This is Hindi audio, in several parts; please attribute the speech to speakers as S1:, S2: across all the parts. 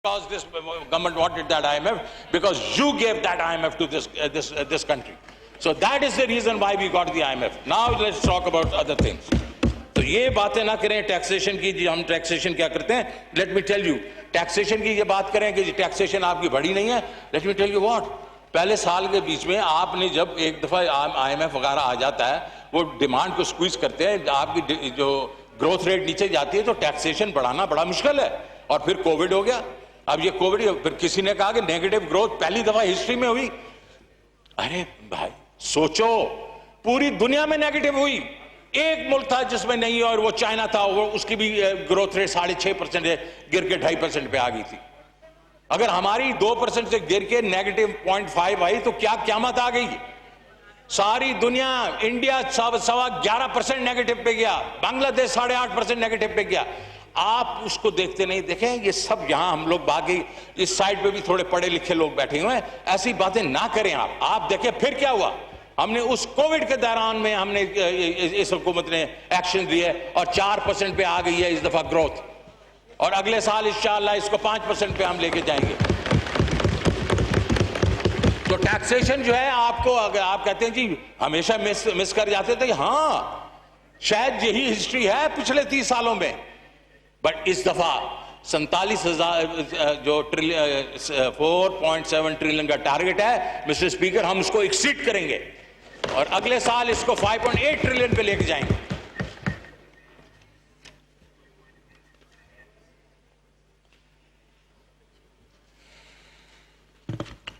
S1: Because this government wanted that IMF, because you gave that IMF to this country. So that is the reason why we got the IMF. Now let's talk about other things. तो ये बातें ना करें टैक्सेशन की, जी हम टैक्सेशन क्या करते हैं. Let me tell you, taxation की ये बात करें कि टैक्सेशन आपकी बढ़ी नहीं है. Let me tell you what, पहले साल के बीच में आपने जब एक दफा IMF वगैरह आ जाता है, वो डिमांड को स्क्वीज करते हैं, आपकी जो ग्रोथ रेट नीचे जाती है, तो टैक्सेशन बढ़ाना बड़ा मुश्किल है. और फिर कोविड हो गया. अब ये कोविड, फिर किसी ने कहा कि नेगेटिव ग्रोथ पहली दफा हिस्ट्री में हुई. अरे भाई सोचो, पूरी दुनिया में नेगेटिव हुई. एक मुल्क था जिसमें नहीं, और वो चाइना था, वो उसकी भी ग्रोथ रेट 6.5% गिर के 2.5% पे आ गई थी. अगर हमारी 2% से गिर के नेगेटिव 0.5 आई तो क्या क़यामत आ गई. सारी दुनिया, इंडिया 11.25% नेगेटिव पे गया, बांग्लादेश 8.5% नेगेटिव पे गया. आप उसको देखते नहीं. देखें ये सब यहां हम लोग बाकी इस साइड पे भी थोड़े पढ़े लिखे लोग बैठे हुए हैं, ऐसी बातें ना करें. आप देखें फिर क्या हुआ. हमने उस कोविड के दौरान में हमने इस हुकूमत ने एक्शन लिए और 4% पे आ गई है इस दफा ग्रोथ, और अगले साल इंशाअल्लाह इसको 5% पे हम लेके जाएंगे. तो टैक्सेशन जो है आपको, अगर आप कहते हैं जी हमेशा मिस कर जाते थे, हाँ शायद यही हिस्ट्री है पिछले 30 सालों में. बट इस दफा 47,000 जो 4.7 ट्रिलियन का टारगेट है मिस्टर स्पीकर, हम उसको एक्सीड करेंगे और अगले साल इसको 5.8 ट्रिलियन पे लेके जाएंगे.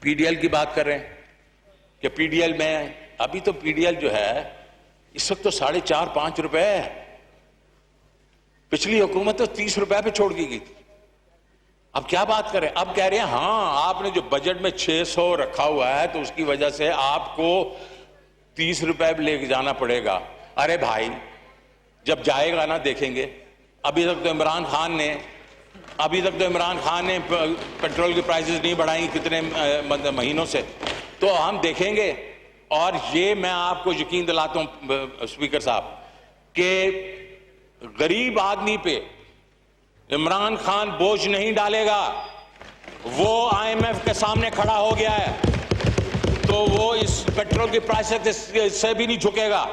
S1: पीडीएल की बात कर रहे हैं कि पीडीएल में, अभी तो पीडीएल जो है इस वक्त तो 4.5-5 रुपए है. पिछली हुकूमत तो 30 रुपए पे छोड़ की गई थी. अब क्या बात करें. अब कह रहे हैं हाँ आपने जो बजट में 600 रखा हुआ है तो उसकी वजह से आपको 30 रुपए पे लेके जाना पड़ेगा. अरे भाई जब जाएगा ना देखेंगे. अभी तक तो इमरान खान ने पेट्रोल की प्राइसेस नहीं बढ़ाई कितने महीनों से, तो हम देखेंगे. और ये मैं आपको यकीन दिलाता हूं स्पीकर साहब कि गरीब आदमी पे इमरान खान बोझ नहीं डालेगा. वो IMF के सामने खड़ा हो गया है तो वो इस पेट्रोल की प्राइस से भी नहीं झुकेगा.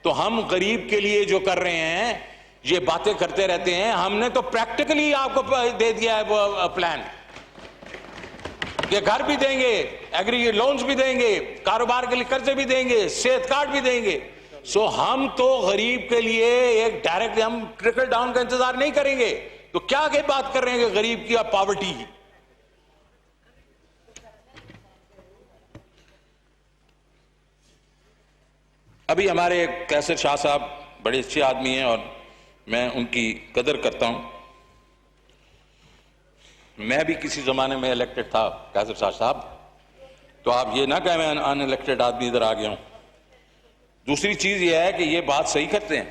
S1: तो हम गरीब के लिए जो कर रहे हैं ये बातें करते रहते हैं. हमने तो प्रैक्टिकली आपको दे दिया है वो प्लान कि घर भी देंगे, एग्री लोन्स भी देंगे, कारोबार के लिए कर्जे भी देंगे, सेहत कार्ड भी देंगे. सो हम तो गरीब के लिए एक डायरेक्ट, हम ट्रिकल डाउन का इंतजार नहीं करेंगे. तो क्या के बात कर रहे हैं कि गरीब की और पॉवर्टी की. अभी हमारे कैसर शाह साहब बड़े अच्छे आदमी हैं और मैं उनकी कदर करता हूं. मैं भी किसी जमाने में इलेक्टेड था कैसर शाह साहब, तो आप ये ना कहें मैं अनइलेक्टेड आदमी इधर आ गया हूं. दूसरी चीज यह है कि ये बात सही करते हैं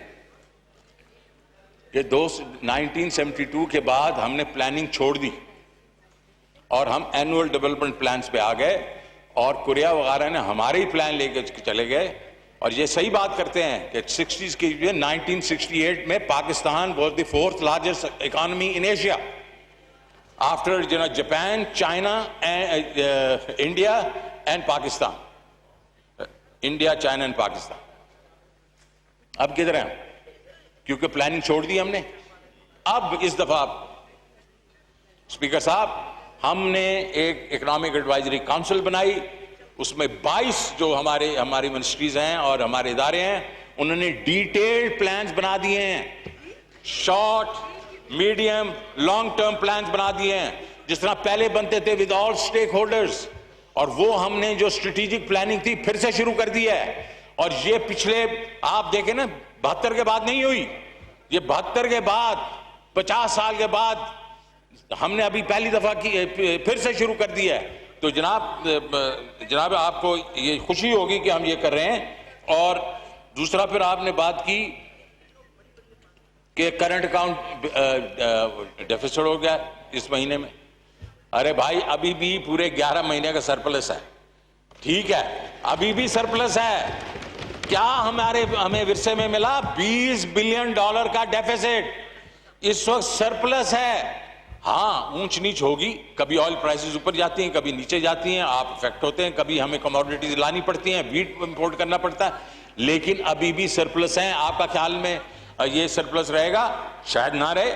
S1: कि 1972 के बाद हमने प्लानिंग छोड़ दी और हम एनुअल डेवलपमेंट प्लान्स पे आ गए, और कोरिया वगैरह ने हमारे ही प्लान लेके चले गए. और ये सही बात करते हैं कि 60s के 1968 में Pakistan was the 4th largest economy in Asia after Japan, China, India and Pakistan. India, China and Pakistan. अब किधर हैं? क्योंकि प्लानिंग छोड़ दी हमने. अब इस दफा स्पीकर साहब हमने एक इकोनॉमिक एडवाइजरी काउंसिल बनाई. उसमें 22 जो हमारी मिनिस्ट्रीज हैं और हमारे इदारे हैं, उन्होंने डिटेल्ड प्लान्स बना दिए हैं. Short, medium, long term plans बना दिए हैं जिस तरह पहले बनते थे विद ऑल स्टेक होल्डर्स. और वो हमने जो स्ट्रेटेजिक प्लानिंग थी फिर से शुरू कर दी है. और ये पिछले आप देखें ना 72 के बाद नहीं हुई. ये 72 के बाद 50 साल के बाद हमने अभी पहली दफा की फिर से शुरू कर दी है. तो जनाब आपको ये खुशी होगी कि हम ये कर रहे हैं. और दूसरा फिर आपने बात की कि करंट अकाउंट डेफिसिट हो गया इस महीने में. अरे भाई अभी भी पूरे 11 महीने का सरप्लस है. ठीक है, अभी भी सरप्लस है. क्या हमें विरसे में मिला $20 बिलियन का डेफिसिट. इस वक्त सरप्लस है. हाँ, ऊंच नीच होगी, कभी ऑयल प्राइसेस ऊपर जाती हैं, कभी नीचे जाती हैं, आप इफेक्ट होते हैं, कभी हमें कमोडिटीज लानी पड़ती हैं, वीट इंपोर्ट करना पड़ता है, लेकिन अभी भी सरप्लस है। आपका ख्याल में ये सरप्लस रहेगा? शायद ना रहे,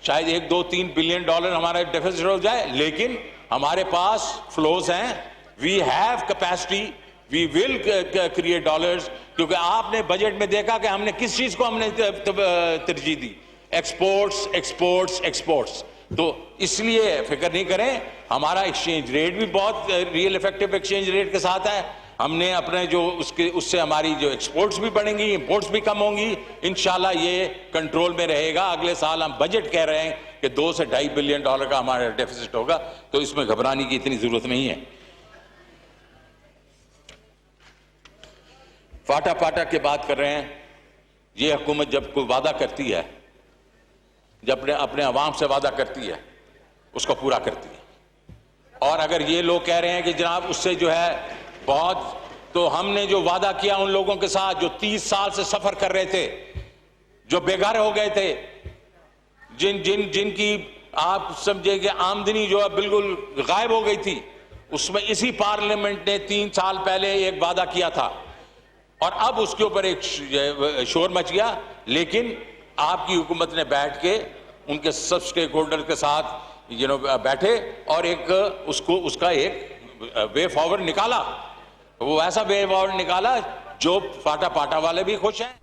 S1: शायद 1-2-3 बिलियन डॉलर हमारा डेफिसिट हो जाए, लेकिन हमारे पास फ्लोज हैं, we have capacity, we will create dollars. क्योंकि आपने बजट में देखा कि हमने किस चीज को हमने तरजीह दी, एक्सपोर्ट्स एक्सपोर्ट्स एक्सपोर्ट्स। तो इसलिए फिक्र नहीं करें, हमारा एक्सचेंज रेट भी बहुत रियल इफेक्टिव एक्सचेंज रेट के साथ है। हमने अपने जो उससे हमारी जो एक्सपोर्ट्स भी बढ़ेंगी, इंपोर्ट्स भी कम होंगी, इंशाल्लाह ये कंट्रोल में रहेगा। अगले साल हम बजट कह रहे हैं कि 2 से 2.5 बिलियन डॉलर का हमारा डेफिसिट होगा, तो इसमें घबराने की इतनी जरूरत नहीं है। फाटा फाटा की बात कर रहे हैं। ये हुकूमत जब कोई वादा करती है, जब अपने अवाम से वादा करती है, उसको पूरा करती है। और अगर ये लोग कह रहे हैं कि जनाब उससे जो है बहुत, तो हमने जो वादा किया उन लोगों के साथ जो 30 साल से सफर कर रहे थे, जो बेघर हो गए थे, जिनकी आप समझे कि आमदनी जो है बिल्कुल गायब हो गई थी, उसमें इसी पार्लियामेंट ने 3 साल पहले एक वादा किया था और अब उसके ऊपर एक शोर मच गया। लेकिन आपकी हुकूमत ने बैठ के उनके सब स्टेक होल्डर के साथ बैठे और उसका एक वे फॉरवर्ड निकाला। वो ऐसा वे फॉरवर्ड निकाला जो फाटा फाटा वाले भी खुश हैं।